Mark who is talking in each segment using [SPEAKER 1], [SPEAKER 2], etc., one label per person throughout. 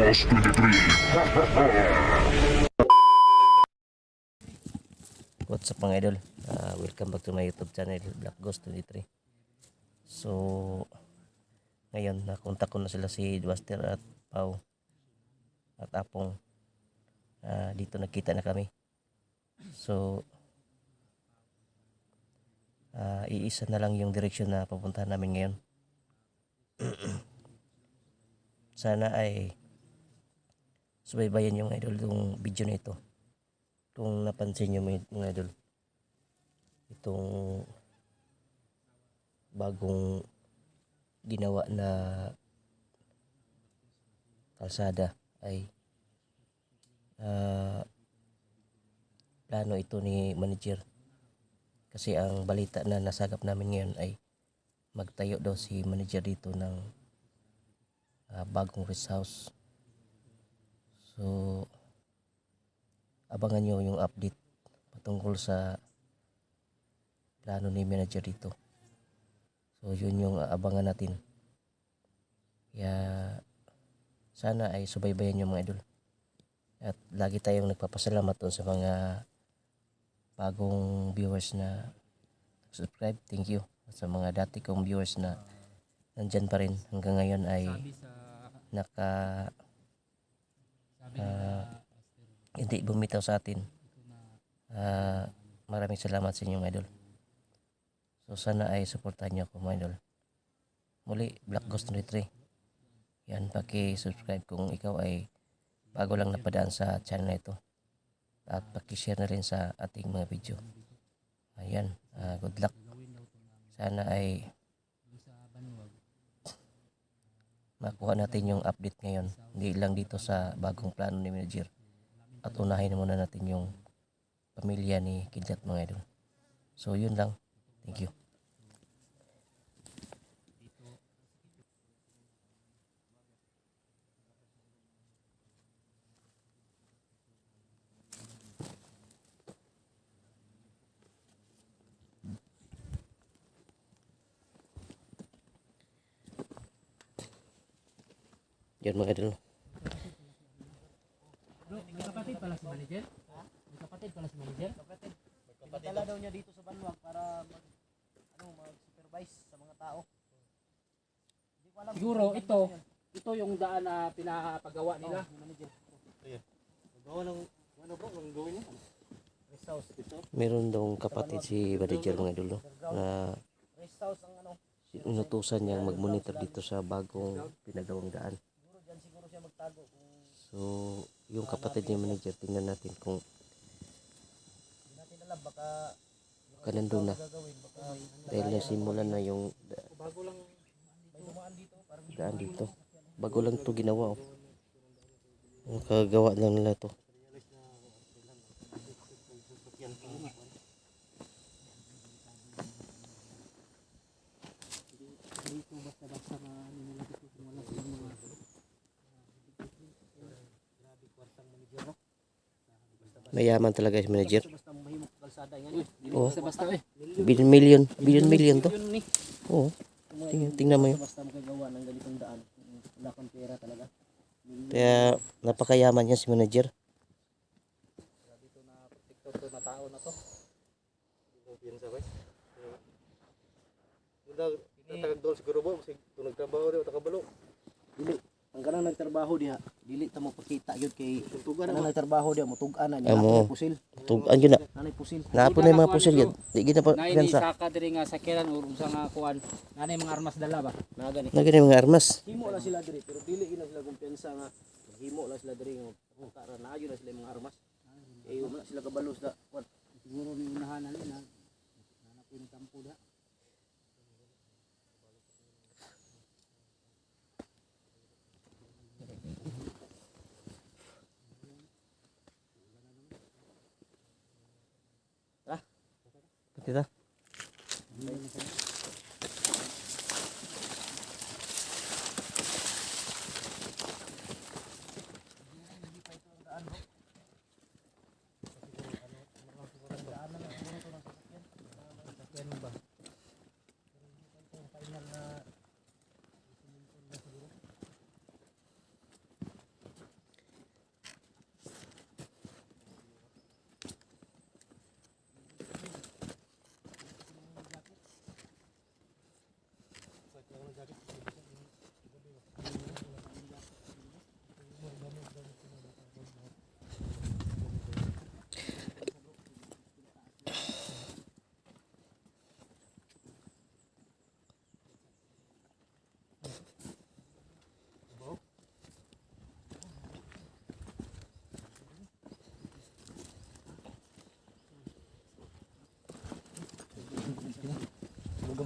[SPEAKER 1] Ghost 23.
[SPEAKER 2] What's up mga idol? Welcome back to my YouTube channel, Black Ghost 23. So, ngayon nakontak ko na sila si Dwaster at Pau at Apong. Dito nagkita na kami. So, iisa na lang yung direksyon na papuntahan namin ngayon. Sana ay subaybayan yung idol yung video na ito. Kung napansin nyo mga idol, itong bagong ginawa na kalsada ay plano ito ni manager, kasi ang balita na nasagap namin ngayon ay magtayo daw si manager dito ng bagong rest house. So abangan nyo yung update patungkol sa plano ni manager dito. So yun yung abangan natin. Kaya sana ay subaybayan nyo mga idol. At lagi tayong nagpapasalamat doon sa mga bagong viewers na subscribe. Thank you. At sa mga dati kong viewers na nandyan pa rin hanggang ngayon ay hindi bumitaw sa atin. Maraming salamat sa inyo mga idol. So sana ay supportahan nyo ako mga idol. Muli, Black Ghost 23. Yan, paki-subscribe kung ikaw ay bago lang napadaan sa channel na ito. At paki-share na rin sa ating mga video. Ayan, good luck. Sana ay makuha natin yung update ngayon. Hindi lang dito sa bagong plano ni manager. At unahin muna natin yung pamilya ni Kidlat mga idol. So yun lang. Thank you. Yan mga idol.
[SPEAKER 3] Bro, may kapatid pala si manager? May kapatid pala si manager? Kapatid. Pinadala daw niya dito sa Banwag para mag-supervise sa mga tao. Hindi ko alam. Siguro ito yung daan na pinapagawa nila. Manager. Ayan. Gawa ng ano bro, ang gawin niya? Rest house.
[SPEAKER 2] Meron daw kapatid si manager mga idol, no? Na
[SPEAKER 3] Rest house ang ano.
[SPEAKER 2] inutusan niyang mag-monitor dito sa bagong pinagawang daan.
[SPEAKER 3] Siguro diyan siguro siya magtago kung
[SPEAKER 2] So, yung kapatid ni manager, tingnan natin kung
[SPEAKER 3] hindi natin alam baka
[SPEAKER 2] nandun na.
[SPEAKER 3] gagawin baka
[SPEAKER 2] Dahil nasimulan na yung
[SPEAKER 3] bago lang may dumaan dito parang
[SPEAKER 2] daan dito. Bago lang to ginawa. Oh. Ang kagawa lang nila to.
[SPEAKER 3] dito basta-basta na nila dito kung wala silang mga grabe kwartang manager no?
[SPEAKER 2] Mayaman talaga si manager.
[SPEAKER 3] Basta mahimok kalsada yan.
[SPEAKER 2] Oo.
[SPEAKER 3] Basta
[SPEAKER 2] Billion to.
[SPEAKER 3] Yun ni.
[SPEAKER 2] Oo. Tingnan mo yun.
[SPEAKER 3] Basta magagawa ng ganitong daan. Wala kang pera talaga.
[SPEAKER 2] Kaya napakayaman niya si manager.
[SPEAKER 3] Dito na protector to na tao na to.
[SPEAKER 4] Piyansa ba? Tatagdol siguro ba? Kasi kung nagtrabaho rin o takabalo.
[SPEAKER 3] Dili. Ang ganang nagtrabaho diha, dili ta mo pakita yun kay kanang nagtrabaho diha motug-an na niya
[SPEAKER 2] Amo.
[SPEAKER 3] pusil.
[SPEAKER 2] Tugan yun na.
[SPEAKER 3] Nanay pusil.
[SPEAKER 2] Napon na yung mga pusil yan. Di gina pa
[SPEAKER 5] Nay ni
[SPEAKER 2] piyansa.
[SPEAKER 5] saka diri nga sakiran or unsa nga kuan. Nanay mga armas dala ba?
[SPEAKER 3] Na gani.
[SPEAKER 2] Nagin yung mga armas.
[SPEAKER 3] Himo na sila diri pero dili ina sila kumpiyansa nga himo na sila diri nga para naayo na sila mga armas. Eh wala sila kabalo sa kwan.
[SPEAKER 5] Siguro ni unahan na nila. Nanapin kampo da.
[SPEAKER 2] Kita.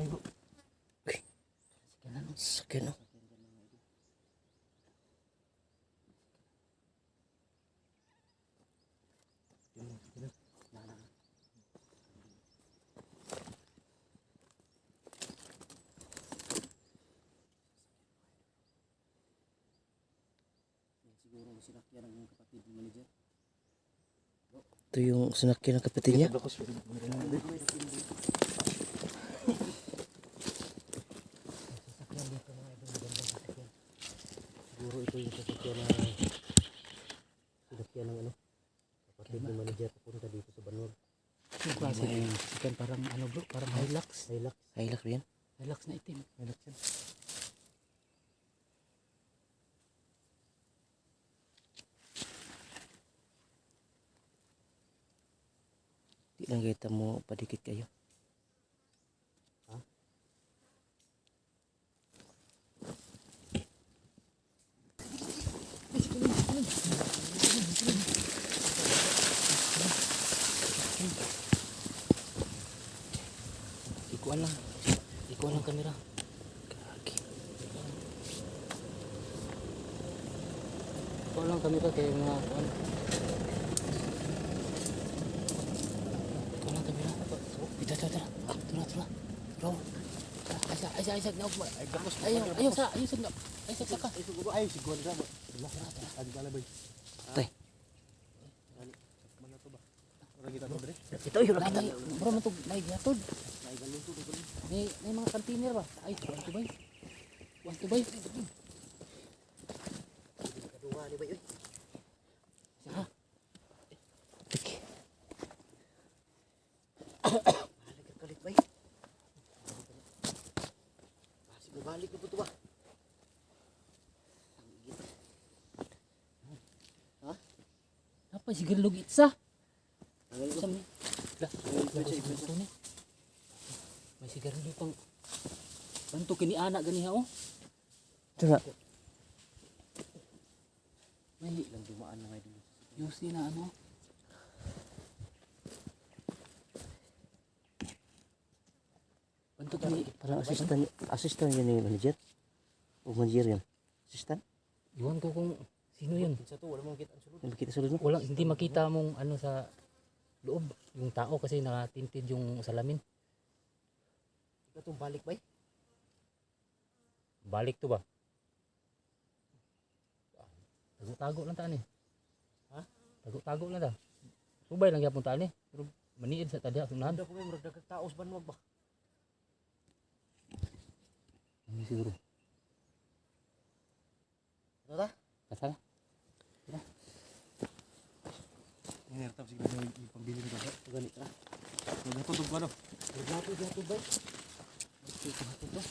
[SPEAKER 3] gamay bro.
[SPEAKER 2] Sakyan no.
[SPEAKER 3] Siguro sinakyan ng kapatid ni manager.
[SPEAKER 2] Ito yung sinakyan ng kapatid niya.
[SPEAKER 3] Sasakyan dito mga idol, magandang sasakyan. Siguro ito yung sasakyan na sinakyan ng ano, kapatid ni manager papunta dito sa Banwag. Yung klase ng sasakyan parang ano bro, parang Hilux. Hilux.
[SPEAKER 2] Hilux yan.
[SPEAKER 3] Hilux na itim. Hilux yan.
[SPEAKER 2] Di lang kita mo padikit kayo.
[SPEAKER 3] Ikuan lang. Ikuan lang kamera.
[SPEAKER 2] Kaki.
[SPEAKER 3] Ikuan lang kamera kaya mga kuan. Ikuan lang kamera. Ito. Tara. Bro. Ayos na ako. Ayos sa. Ayos sa ka. Ayos siguro sa. Tara. Adi pala bay.
[SPEAKER 2] Tay.
[SPEAKER 4] Mana to ba? Ora kita to dire.
[SPEAKER 2] Ito yung nakita.
[SPEAKER 3] Bro, matug may gatod. May mga container ba? Ay, want to buy.
[SPEAKER 4] Kaduha ni bay oy.
[SPEAKER 3] Saka.
[SPEAKER 2] Okay.
[SPEAKER 4] Balik ka kalit bay. Sige balik na po to ba?
[SPEAKER 3] Apa siguro log itsa?
[SPEAKER 4] Angal ko.
[SPEAKER 3] Saan ni? Ito ni. May sigarilyo pang banto kini anak ganiha oh.
[SPEAKER 2] Ito na.
[SPEAKER 3] May lang dumaan na ngay dito. Yusi na ano. Banto kini
[SPEAKER 2] Parang assistant yan yung manager. O manager yan. Assistant.
[SPEAKER 3] iwan ko kung sino yun.
[SPEAKER 4] Sa to wala mong kita ang sulod.
[SPEAKER 2] Hindi kita sulod mo.
[SPEAKER 3] Walang hindi makita mong ano sa loob yung tao kasi nakatinted yung salamin.
[SPEAKER 4] Ikaw tong balik bay.
[SPEAKER 3] Balik to ba? Tago-tago lang taan eh.
[SPEAKER 4] Ha?
[SPEAKER 3] Tago-tago lang ta. Subay lang yapon taan eh. Pero maniid sa tadya sunahan.
[SPEAKER 4] Ada ko may murag dagdag taos Banwag ba?
[SPEAKER 3] Ano siguro?
[SPEAKER 4] Ano ta?
[SPEAKER 3] Kasala?
[SPEAKER 4] Ini retap sige may pambili nito. Gani ka. Maghatod ko ano? Maghatod bay. Maghatod to.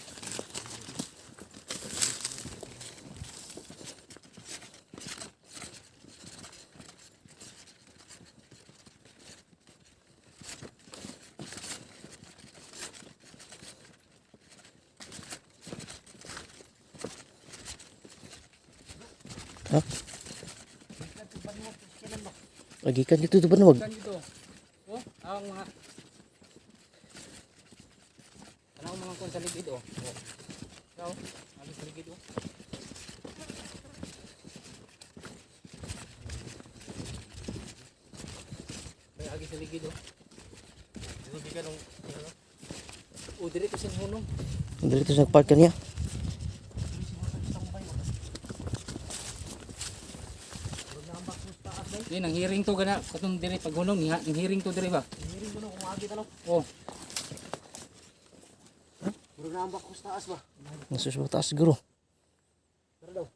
[SPEAKER 2] Agikan dito ba na wag?
[SPEAKER 3] Saan dito? Oh, ang mga ano mga kon sa ligid oh. Oh. Ikaw, ano sa ligid oh. May agi sa ligid oh.
[SPEAKER 4] Dito bigan ng ano?
[SPEAKER 3] O dire ko sin hunong.
[SPEAKER 2] Dito sa nagpark kaniya.
[SPEAKER 3] Yan ang hearing to gana katong dire pag hunong ang hearing to dire ba?
[SPEAKER 4] Hiring ko no kung agi tanaw.
[SPEAKER 3] Oh,
[SPEAKER 4] Murag naambak ko sa taas ba?
[SPEAKER 2] Nasusunod taas siguro.
[SPEAKER 4] Tara daw.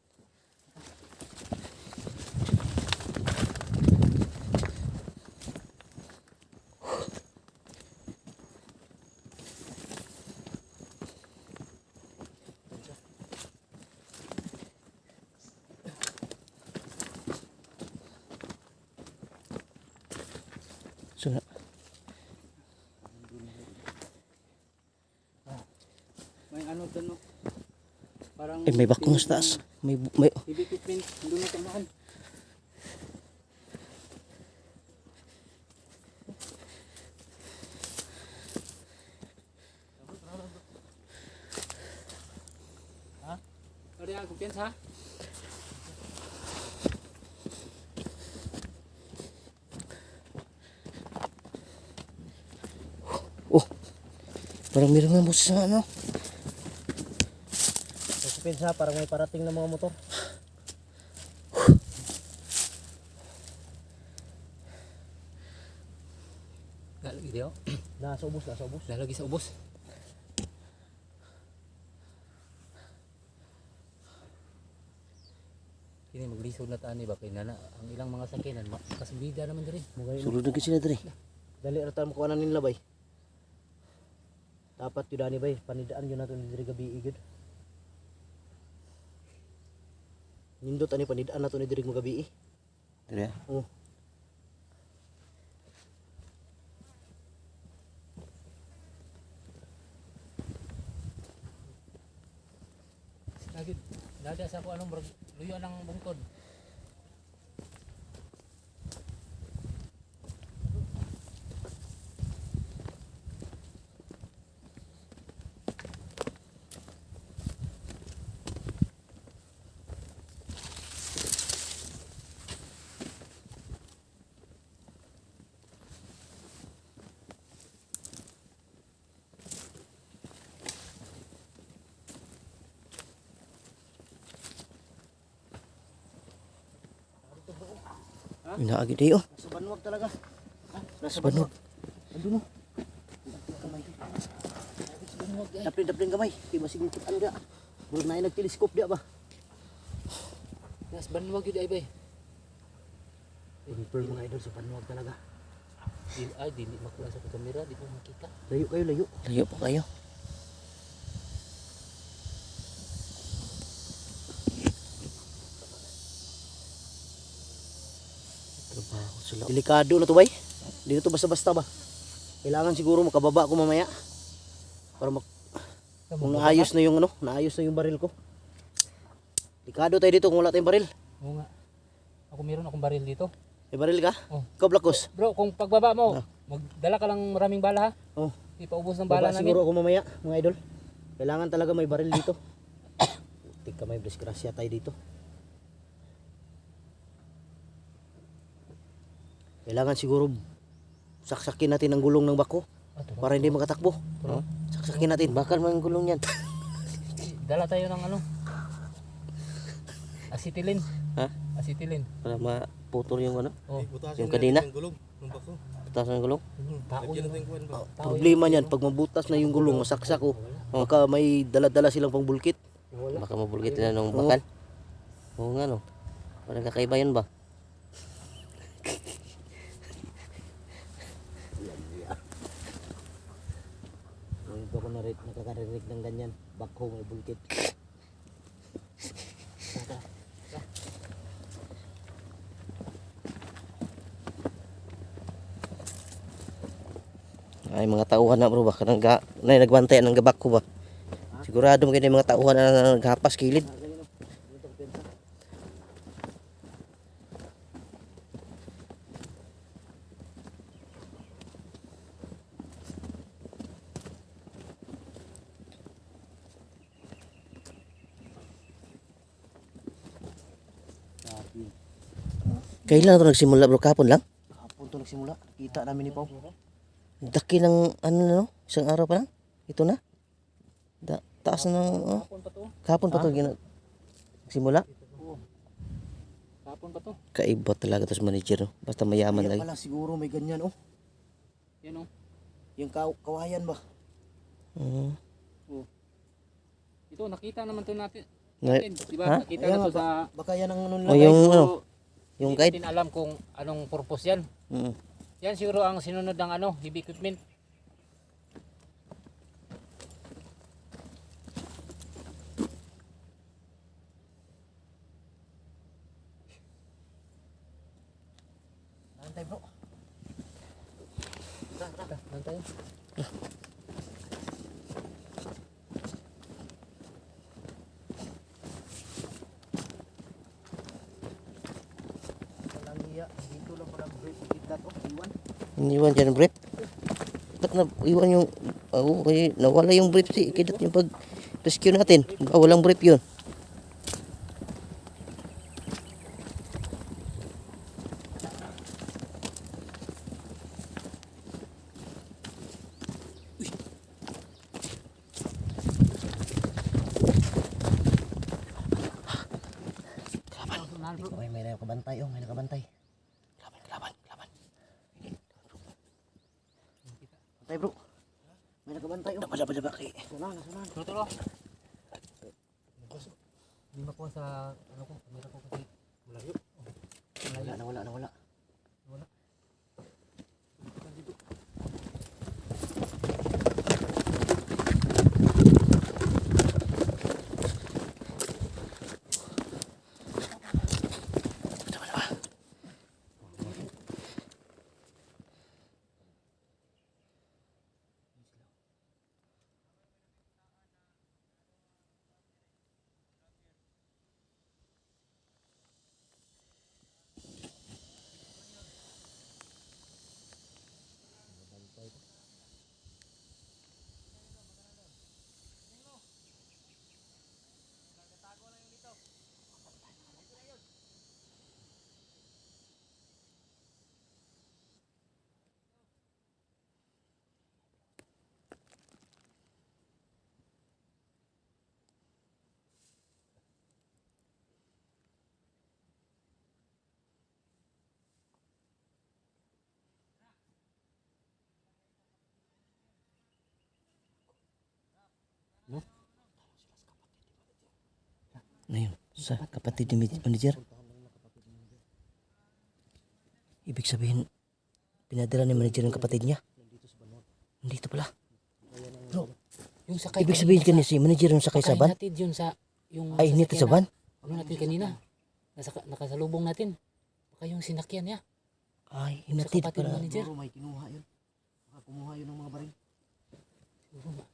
[SPEAKER 2] So na.
[SPEAKER 3] may ano to no. Parang
[SPEAKER 2] Eh may bakong sa taas. May
[SPEAKER 3] heavy equipment doon na tamaan.
[SPEAKER 5] kumpiyansa.
[SPEAKER 2] Oh, parang meron nga boses sa ano.
[SPEAKER 3] Suspense ha, parang may parating na mga motor.
[SPEAKER 5] Lalagi diyo.
[SPEAKER 3] Nasa ubos, nasa ubos.
[SPEAKER 5] Lalagi sa ubos. Kini maglisod na tani ba kay nana ang ilang mga sakinan kasubida naman diri.
[SPEAKER 2] Sulod na sila diri.
[SPEAKER 3] Dali rata mo kuanan nila bay. Dapat yun dani bay, panidaan yun natin diri gabi igid. Nindot ani panidaan nato ni diri mo gabi.
[SPEAKER 2] Diri.
[SPEAKER 3] Oh.
[SPEAKER 5] Lagi nada sa ko anong luyo ng bungtod.
[SPEAKER 2] Inaagi di oh.
[SPEAKER 3] Nasa banwag talaga. Nasa
[SPEAKER 2] Banwag.
[SPEAKER 3] Andun mo. Daplin gamay. Di ba sige kitaan dia. Murag na nagteleskop dia ba?
[SPEAKER 5] Nas banwag yun ay bay.
[SPEAKER 3] Imper mga idol sa banwag talaga.
[SPEAKER 5] Dili makuha sa kamera, di ko makita.
[SPEAKER 3] Layo kayo, layo.
[SPEAKER 2] Layo pa kayo. Trabaho sila.
[SPEAKER 3] Delikado na to bay. Dito to basta-basta ba. Kailangan siguro makababa ko mamaya. Para kung naayos na yung ano, naayos na yung baril ko. Delikado tayo dito kung wala tayong baril.
[SPEAKER 5] Oo nga. Ako meron akong baril dito.
[SPEAKER 3] May baril ka?
[SPEAKER 5] Oh.
[SPEAKER 3] Ikaw Blackos.
[SPEAKER 5] Bro, kung pagbaba mo, magdala ka lang maraming bala ha.
[SPEAKER 3] Oh.
[SPEAKER 5] Ipaubos ng
[SPEAKER 3] Baba
[SPEAKER 5] bala namin.
[SPEAKER 3] siguro ako mamaya, mga idol. Kailangan talaga may baril dito. Putik ka, may disgrasya tayo dito. Kailangan siguro saksakin natin ang gulong ng bako para hindi makatakbo. Saksakin natin.
[SPEAKER 2] Bakal man ang gulong yan.
[SPEAKER 5] Dala tayo ng ano? Acetylen.
[SPEAKER 2] Ha?
[SPEAKER 5] Acetylen.
[SPEAKER 2] Para maputol yung ano.
[SPEAKER 5] Oh,
[SPEAKER 2] Yung kadena.
[SPEAKER 4] Gulong, ng bako.
[SPEAKER 2] Butas ng gulong.
[SPEAKER 5] tao
[SPEAKER 4] Lagyan
[SPEAKER 5] yun.
[SPEAKER 4] natin kuwan ba?
[SPEAKER 3] Problema niyan, pag mabutas na yung gulong, masaksak ko. Baka may dala-dala silang pangbulkit.
[SPEAKER 2] Baka mabulgit na ng bakal. Oo nga no. Parang kakaiba yun ba?
[SPEAKER 3] Ngayon pa ako nakakarinig ng ganyan. Bako, may bulkit.
[SPEAKER 2] Ay mga tauhan na bro ba kanang nagbantay ng gabak ko ba. Sigurado mo kay mga tauhan na naghapas kilid. Kailan to nagsimula bro kapon lang?
[SPEAKER 3] Hapon to nagsimula. Kita namin ni Pao.
[SPEAKER 2] Daki ng ano na no? Isang araw pa lang? Ito na? Taas na ng
[SPEAKER 5] Kapon pa to.
[SPEAKER 2] kapon pa to simula?
[SPEAKER 5] Kapon pa to.
[SPEAKER 2] Kaiba talaga to sa manager no? Basta mayaman
[SPEAKER 3] Kaya
[SPEAKER 2] lagi.
[SPEAKER 3] pala siguro may ganyan oh.
[SPEAKER 5] Yan oh.
[SPEAKER 3] Yung kawayan ba?
[SPEAKER 2] Mm.
[SPEAKER 5] Ito nakita naman to natin.
[SPEAKER 2] Na,
[SPEAKER 5] Di ba?
[SPEAKER 2] ha?
[SPEAKER 5] Nakita
[SPEAKER 3] Ayan
[SPEAKER 5] na
[SPEAKER 3] nga,
[SPEAKER 5] to sa
[SPEAKER 3] Baka yan ang ano
[SPEAKER 2] O
[SPEAKER 3] nila.
[SPEAKER 2] yung
[SPEAKER 5] guide.
[SPEAKER 2] ano?
[SPEAKER 5] So,
[SPEAKER 2] Yung
[SPEAKER 5] hindi
[SPEAKER 2] guide?
[SPEAKER 5] natin alam kung anong purpose yan.
[SPEAKER 2] Mm.
[SPEAKER 5] Yan siguro ang sinunod ng ano, heavy equipment.
[SPEAKER 3] Antay bro.
[SPEAKER 5] Nantay.
[SPEAKER 3] Walang iya. Dito lang pala break. Kita to. Iwan.
[SPEAKER 2] Iniwan dyan ang brief. Tak na iwan yung kaya nawala yung brief si kidat yung pag rescue natin. Walang brief yun.
[SPEAKER 3] bro. May nakabantay oh.
[SPEAKER 2] Daba kay.
[SPEAKER 3] Sunan.
[SPEAKER 5] Tulo. Hindi makuha sa ano ko, kamera ko kasi malayo.
[SPEAKER 3] Wala.
[SPEAKER 5] Wala.
[SPEAKER 2] Ano yun? Sa kapatid ni manager? Ibig sabihin, pinadala ni manager ng kapatid niya? Nandito pala. Bro,
[SPEAKER 5] Yung sakay
[SPEAKER 2] ibig sabihin
[SPEAKER 5] kanina
[SPEAKER 2] kanina si manager yung sakay sa
[SPEAKER 5] baka
[SPEAKER 2] van?
[SPEAKER 5] hinatid yun sa yung
[SPEAKER 2] Ay, hinito sa van?
[SPEAKER 5] Ano natin kanina? Nakasalubong natin. Baka yung sinakyan niya.
[SPEAKER 2] Ay,
[SPEAKER 5] Yung sa
[SPEAKER 2] hinatid
[SPEAKER 5] kapatid
[SPEAKER 2] pala.
[SPEAKER 5] manager.
[SPEAKER 3] Siguro may kinuha yun. Baka kumuha yun ng mga baril.
[SPEAKER 5] Siguro ba?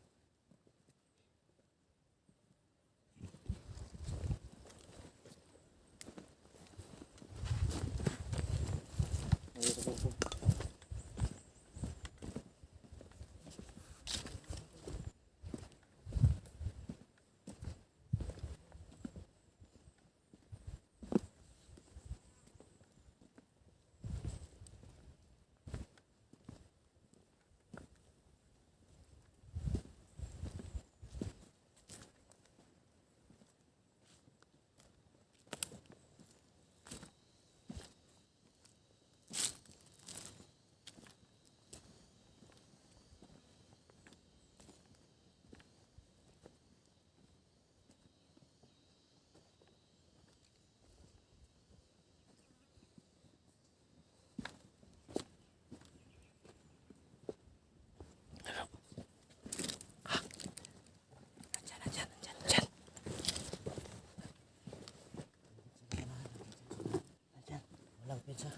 [SPEAKER 3] Walang pizza.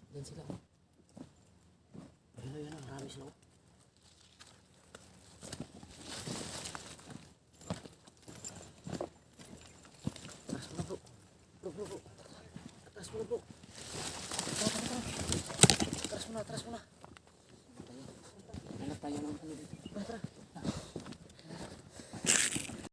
[SPEAKER 5] Diyan sila.
[SPEAKER 3] Ayun, marami sila. Atras mo na bro. Bro. Atras mo na bro. Atras mo na.
[SPEAKER 5] Hanap tayo ng ano dito.
[SPEAKER 3] Tara.